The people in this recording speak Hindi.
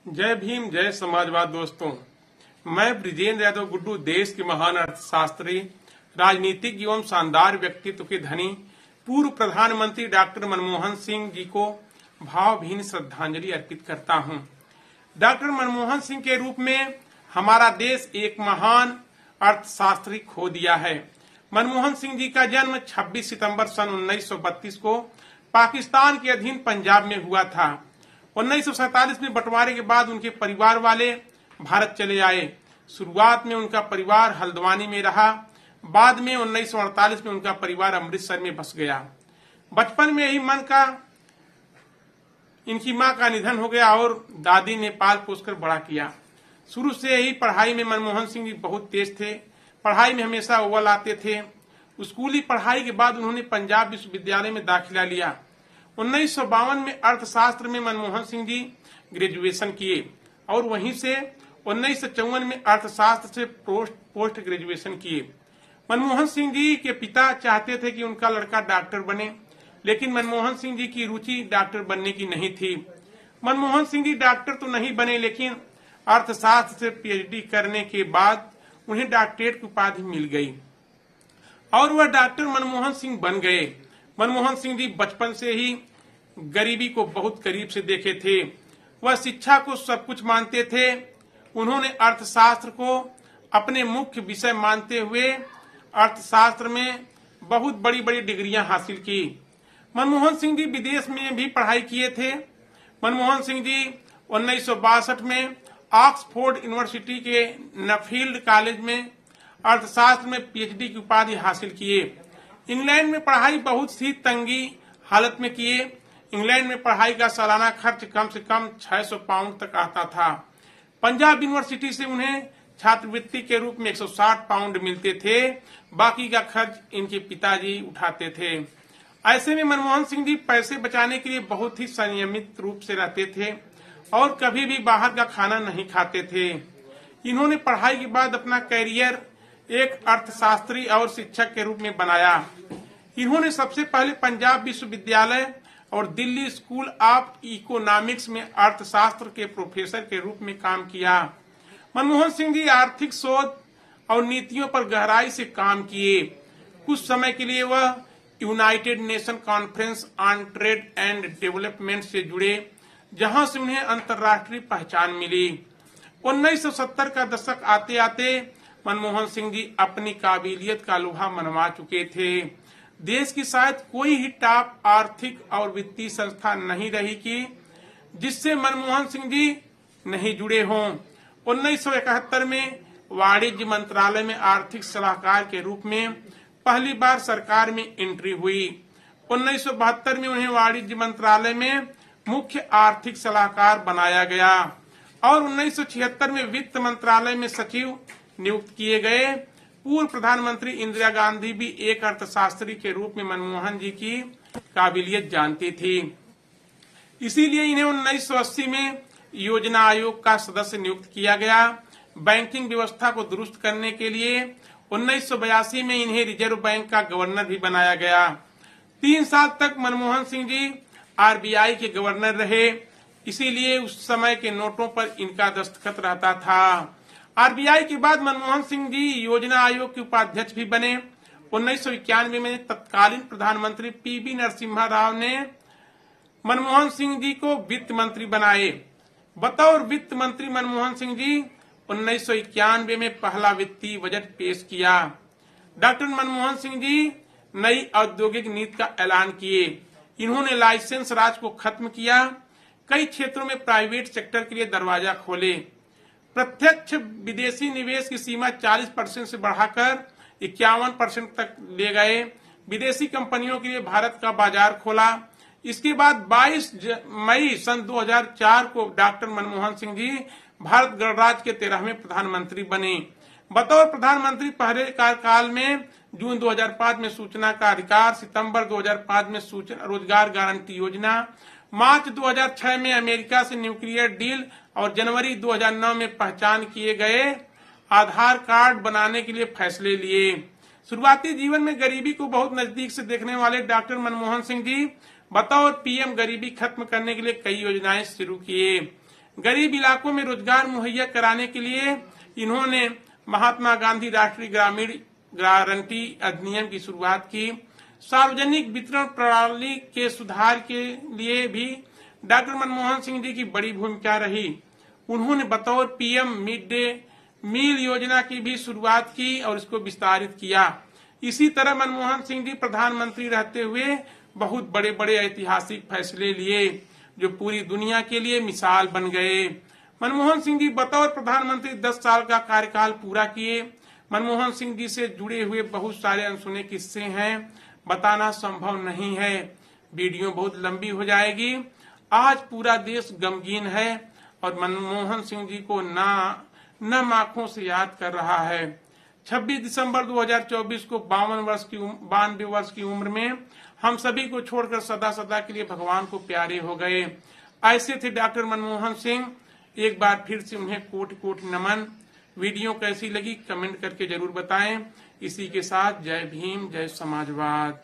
जय भीम, जय समाजवाद। दोस्तों, मैं ब्रिजेंद्र यादव गुड्डू देश के महान अर्थशास्त्री, राजनीतिक एवं शानदार व्यक्तित्व के धनी पूर्व प्रधानमंत्री डॉक्टर मनमोहन सिंह जी को भावभीनी श्रद्धांजलि अर्पित करता हूं। डॉक्टर मनमोहन सिंह के रूप में हमारा देश एक महान अर्थशास्त्री खो दिया है। मनमोहन सिंह जी का जन्म 26 सितंबर सन 1932 को पाकिस्तान के अधीन पंजाब में हुआ था। 1947 में बंटवारे के बाद उनके परिवार वाले भारत चले आए। शुरुआत में उनका परिवार हल्द्वानी में रहा। बाद में 1948 में उनका परिवार अमृतसर में बस गया। बचपन में ही इनकी मां का निधन हो गया और दादी ने पाल पोसकर बड़ा किया। शुरू से ही पढ़ाई में मनमोहन सिंह जी बहुत तेज थे। पढ़ाई में हमेशा अव्वल आते थे। स्कूली पढ़ाई के बाद उन्होंने पंजाब विश्वविद्यालय में दाखिला लिया। 1952 में अर्थशास्त्र में मनमोहन सिंह जी ग्रेजुएशन किए और वहीं से 1954 में अर्थशास्त्र से पोस्ट ग्रेजुएशन किए। मनमोहन सिंह जी के पिता चाहते थे कि उनका लड़का डॉक्टर बने, लेकिन मनमोहन सिंह जी की रुचि डॉक्टर बनने की नहीं थी। मनमोहन सिंह जी डॉक्टर तो नहीं बने, लेकिन अर्थशास्त्र से पीएचडी करने के बाद उन्हें डॉक्टरेट की उपाधि मिल गई और वह डॉक्टर मनमोहन सिंह बन गए। मनमोहन सिंह जी बचपन से ही गरीबी को बहुत करीब से देखे थे। वह शिक्षा को सब कुछ मानते थे। उन्होंने अर्थशास्त्र को अपने मुख्य विषय मानते हुए अर्थशास्त्र में बहुत बड़ी बड़ी डिग्रियां हासिल की। मनमोहन सिंह जी विदेश में भी पढ़ाई किए थे। मनमोहन सिंह जी 1962 में ऑक्सफोर्ड यूनिवर्सिटी के नफील्ड कॉलेज में अर्थशास्त्र में पीएचडी की उपाधि हासिल किए। इंग्लैंड में पढ़ाई बहुत ही तंगी हालत में किए। इंग्लैंड में पढ़ाई का सालाना खर्च कम से कम 600 पाउंड तक आता था। पंजाब यूनिवर्सिटी से उन्हें छात्रवृत्ति के रूप में 160 पाउंड मिलते थे। बाकी का खर्च इनके पिताजी उठाते थे। ऐसे में मनमोहन सिंह जी पैसे बचाने के लिए बहुत ही संयमित रूप से रहते थे और कभी भी बाहर का खाना नहीं खाते थे। इन्होंने पढ़ाई के बाद अपना कैरियर एक अर्थशास्त्री और शिक्षक के रूप में बनाया। इन्होंने सबसे पहले पंजाब विश्वविद्यालय और दिल्ली स्कूल ऑफ इकोनॉमिक्स में अर्थशास्त्र के प्रोफेसर के रूप में काम किया। मनमोहन सिंह जी आर्थिक शोध और नीतियों पर गहराई से काम किए। कुछ समय के लिए वह United nation conference on trade and development से जुड़े, जहां से उन्हें अंतर्राष्ट्रीय पहचान मिली। 1970 का दशक आते आते मनमोहन सिंह जी अपनी काबिलियत का लोहा मनवा चुके थे। देश की शायद कोई ही टॉप आर्थिक और वित्तीय संस्था नहीं रही कि जिससे मनमोहन सिंह जी नहीं जुड़े हों। 1971 में वाणिज्य मंत्रालय में आर्थिक सलाहकार के रूप में पहली बार सरकार में एंट्री हुई। 1972 में उन्हें वाणिज्य मंत्रालय में मुख्य आर्थिक सलाहकार बनाया गया और 1976 में वित्त मंत्रालय में सचिव नियुक्त किए गए। पूर्व प्रधानमंत्री इंदिरा गांधी भी एक अर्थशास्त्री के रूप में मनमोहन जी की काबिलियत जानती थी। इसीलिए इन्हें 1980 में योजना आयोग का सदस्य नियुक्त किया गया। बैंकिंग व्यवस्था को दुरुस्त करने के लिए 1982 में इन्हें रिजर्व बैंक का गवर्नर भी बनाया गया। 3 साल तक मनमोहन सिंह जी आरबीआई के गवर्नर रहे। इसीलिए उस समय के नोटों पर इनका दस्तखत रहता था। आरबीआई के बाद मनमोहन सिंह जी योजना आयोग के उपाध्यक्ष भी बने। 1991 में तत्कालीन प्रधानमंत्री पीवी नरसिम्हा राव ने मनमोहन सिंह जी को वित्त मंत्री बनाए। बतौर वित्त मंत्री मनमोहन सिंह जी 1991 में पहला वित्तीय बजट पेश किया। डॉक्टर मनमोहन सिंह जी नई औद्योगिक नीति का ऐलान किए। इन्होंने लाइसेंस राज को खत्म किया। कई क्षेत्रों में प्राइवेट सेक्टर के लिए दरवाजा खोले। प्रत्यक्ष विदेशी निवेश की सीमा 40% से बढ़ाकर 51% तक ले गए। विदेशी कंपनियों के लिए भारत का बाजार खोला। इसके बाद 22 मई सन 2004 को डॉक्टर मनमोहन सिंह जी भारत गणराज्य के 13वें प्रधानमंत्री बने। बतौर प्रधानमंत्री पहले कार्यकाल में जून 2005 में सूचना का अधिकार, सितंबर 2005 में सूचना रोजगार गारंटी योजना, मार्च 2006 में अमेरिका से न्यूक्लियर डील और जनवरी 2009 में पहचान किए गए आधार कार्ड बनाने के लिए फैसले लिए। शुरुआती जीवन में गरीबी को बहुत नजदीक से देखने वाले डॉक्टर मनमोहन सिंह जी बतौर पीएम गरीबी खत्म करने के लिए कई योजनाएं शुरू किए। गरीब इलाकों में रोजगार मुहैया कराने के लिए इन्होंने महात्मा गांधी राष्ट्रीय ग्रामीण गारंटी अधिनियम की शुरुआत की। सार्वजनिक वितरण प्रणाली के सुधार के लिए भी डॉक्टर मनमोहन सिंह जी की बड़ी भूमिका रही। उन्होंने बतौर पीएम मिड डे मील योजना की भी शुरुआत की और इसको विस्तारित किया। इसी तरह मनमोहन सिंह जी प्रधानमंत्री रहते हुए बहुत बड़े बड़े ऐतिहासिक फैसले लिए जो पूरी दुनिया के लिए मिसाल बन गए। मनमोहन सिंह जी बतौर प्रधानमंत्री 10 साल का कार्यकाल पूरा किए। मनमोहन सिंह जी से जुड़े हुए बहुत सारे अनसुने किस्से हैं, बताना संभव नहीं है, वीडियो बहुत लंबी हो जाएगी। आज पूरा देश गमगीन है और मनमोहन सिंह जी को नम आंखों से याद कर रहा है। 26 दिसंबर 2024 को 92 वर्ष की उम्र में हम सभी को छोड़कर सदा सदा के लिए भगवान को प्यारे हो गए। ऐसे थे डॉक्टर मनमोहन सिंह। एक बार फिर से उन्हें कोटि कोटि नमन। वीडियो कैसी लगी कमेंट करके जरूर बताएं। इसी के साथ जय भीम, जय समाजवाद।